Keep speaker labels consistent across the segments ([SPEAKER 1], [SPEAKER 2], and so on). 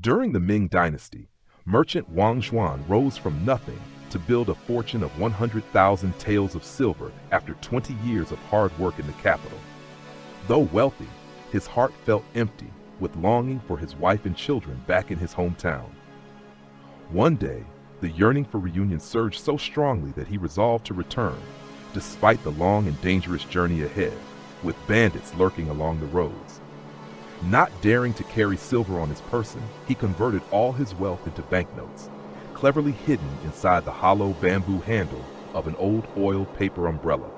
[SPEAKER 1] During the Ming Dynasty, merchant Wang Xuan rose from nothing to build a fortune of 100,000 taels of silver after 20 years of hard work in the capital. Though wealthy, his heart felt empty with longing for his wife and children back in his hometown. One day, the yearning for reunion surged so strongly that he resolved to return, despite the long and dangerous journey ahead, with bandits lurking along the roads. Not daring to carry silver on his person, he converted all his wealth into banknotes, cleverly hidden inside the hollow bamboo handle of an old oiled paper umbrella.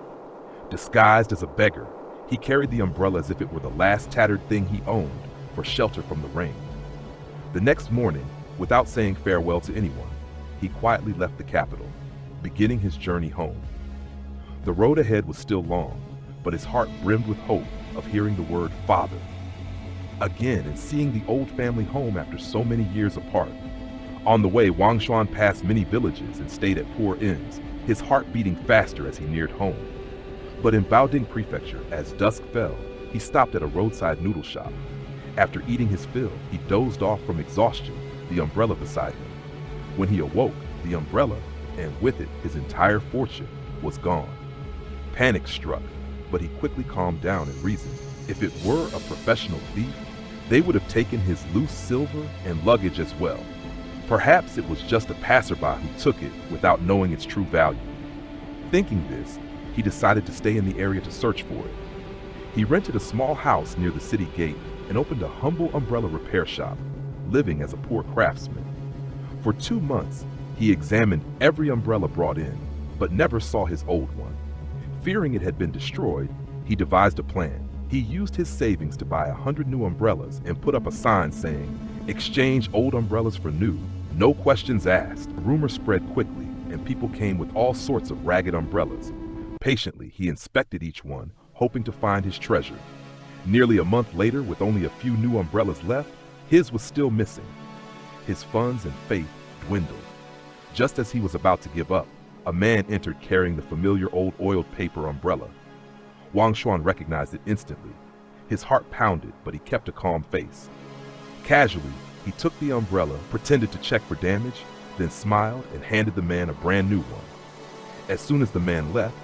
[SPEAKER 1] Disguised as a beggar, he carried the umbrella as if it were the last tattered thing he owned for shelter from the rain. The next morning, without saying farewell to anyone, he quietly left the capital, beginning his journey home. The road ahead was still long, but his heart brimmed with hope of hearing the word father again and seeing the old family home after so many years apart. On the way, Wang Xuan passed many villages and stayed at poor inns, his heart beating faster as he neared home. But in Baoding Prefecture, as dusk fell, he stopped at a roadside noodle shop. After eating his fill, he dozed off from exhaustion, the umbrella beside him. When he awoke, the umbrella, and with it his entire fortune, was gone. Panic struck, but he quickly calmed down and reasoned. If it were a professional thief, they would have taken his loose silver and luggage as well. Perhaps it was just a passerby who took it without knowing its true value. Thinking this, he decided to stay in the area to search for it. He rented a small house near the city gate and opened a humble umbrella repair shop, living as a poor craftsman. For 2 months, he examined every umbrella brought in, but never saw his old one. Fearing it had been destroyed, he devised a plan. He used his savings to buy 100 new umbrellas and put up a sign saying, "Exchange old umbrellas for new, no questions asked." Rumor spread quickly, and people came with all sorts of ragged umbrellas. Patiently, he inspected each one, hoping to find his treasure. Nearly a month later, with only a few new umbrellas left, his was still missing. His funds and faith dwindled. Just as he was about to give up, a man entered carrying the familiar old oiled paper umbrella. Wang Xuan recognized it instantly. His heart pounded, but he kept a calm face. Casually, he took the umbrella, pretended to check for damage, then smiled and handed the man a brand new one. As soon as the man left,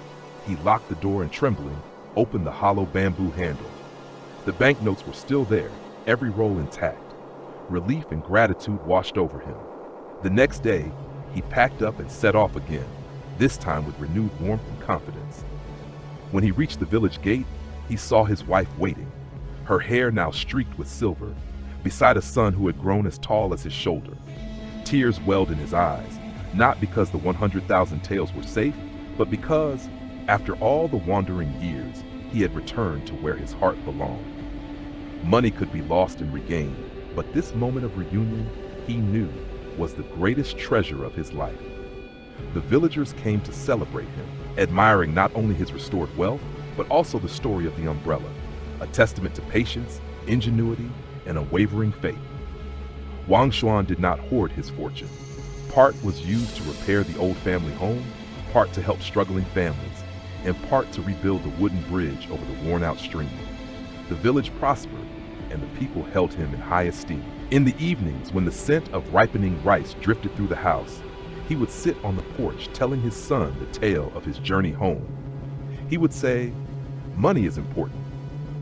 [SPEAKER 1] he locked the door and trembling, opened the hollow bamboo handle. The banknotes were still there, every roll intact. Relief and gratitude washed over him. The next day, he packed up and set off again, this time with renewed warmth and confidence. When he reached the village gate, he saw his wife waiting, her hair now streaked with silver, beside a son who had grown as tall as his shoulder. Tears welled in his eyes, not because the 100,000 taels were safe, but because, after all the wandering years, he had returned to where his heart belonged. Money could be lost and regained, but this moment of reunion, he knew, was the greatest treasure of his life. The villagers came to celebrate him, admiring not only his restored wealth, but also the story of the umbrella, a testament to patience, ingenuity, and unwavering faith. Wang Xuan did not hoard his fortune. Part was used to repair the old family home, part to help struggling families, and part to rebuild the wooden bridge over the worn-out stream. The village prospered, and the people held him in high esteem. In the evenings, when the scent of ripening rice drifted through the house, he would sit on the porch telling his son the tale of his journey home. He would say, "Money is important,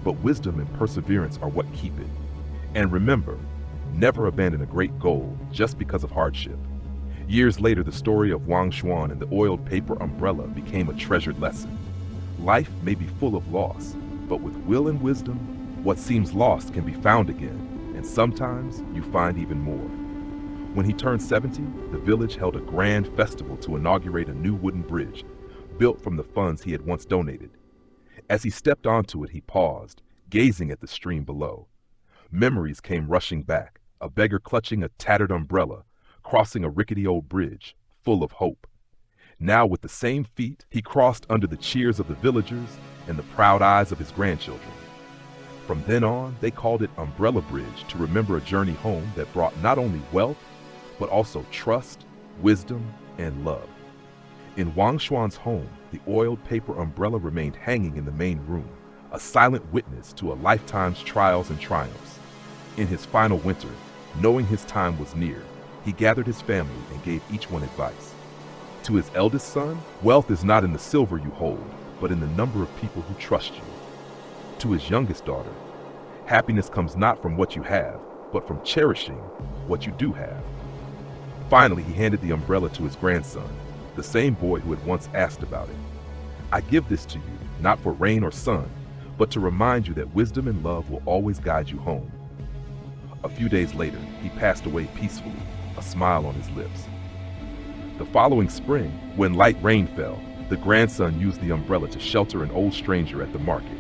[SPEAKER 1] but wisdom and perseverance are what keep it. And remember, never abandon a great goal just because of hardship." Years later, the story of Wang Xuan and the oiled paper umbrella became a treasured lesson. Life may be full of loss, but with will and wisdom, what seems lost can be found again, and sometimes you find even more. When he turned 70, the village held a grand festival to inaugurate a new wooden bridge, built from the funds he had once donated. As he stepped onto it, he paused, gazing at the stream below. Memories came rushing back, a beggar clutching a tattered umbrella, crossing a rickety old bridge, full of hope. Now, with the same feet, he crossed under the cheers of the villagers and the proud eyes of his grandchildren. From then on, they called it Umbrella Bridge to remember a journey home that brought not only wealth, but also trust, wisdom, and love. In Wang Xuan's home, the oiled paper umbrella remained hanging in the main room, a silent witness to a lifetime's trials and triumphs. In his final winter, Knowing his time was near, he gathered his family and gave each one advice. To his eldest son, wealth is not in the silver you hold, but in the number of people who trust you. To his youngest daughter, happiness comes not from what you have, but from cherishing what you do have. Finally, he handed the umbrella to his grandson, the same boy who had once asked about it. I give this to you, not for rain or sun, but to remind you that wisdom and love will always guide you home. A few days later, he passed away peacefully, a smile on his lips. The following spring, when light rain fell, the grandson used the umbrella to shelter an old stranger at the market.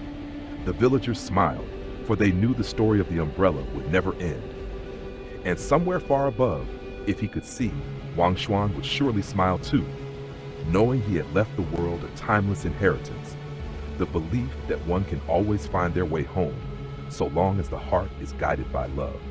[SPEAKER 1] The villagers smiled, for they knew the story of the umbrella would never end. And somewhere far above, if he could see, Wang Xuan would surely smile too, knowing he had left the world a timeless inheritance, the belief that one can always find their way home, so long as the heart is guided by love.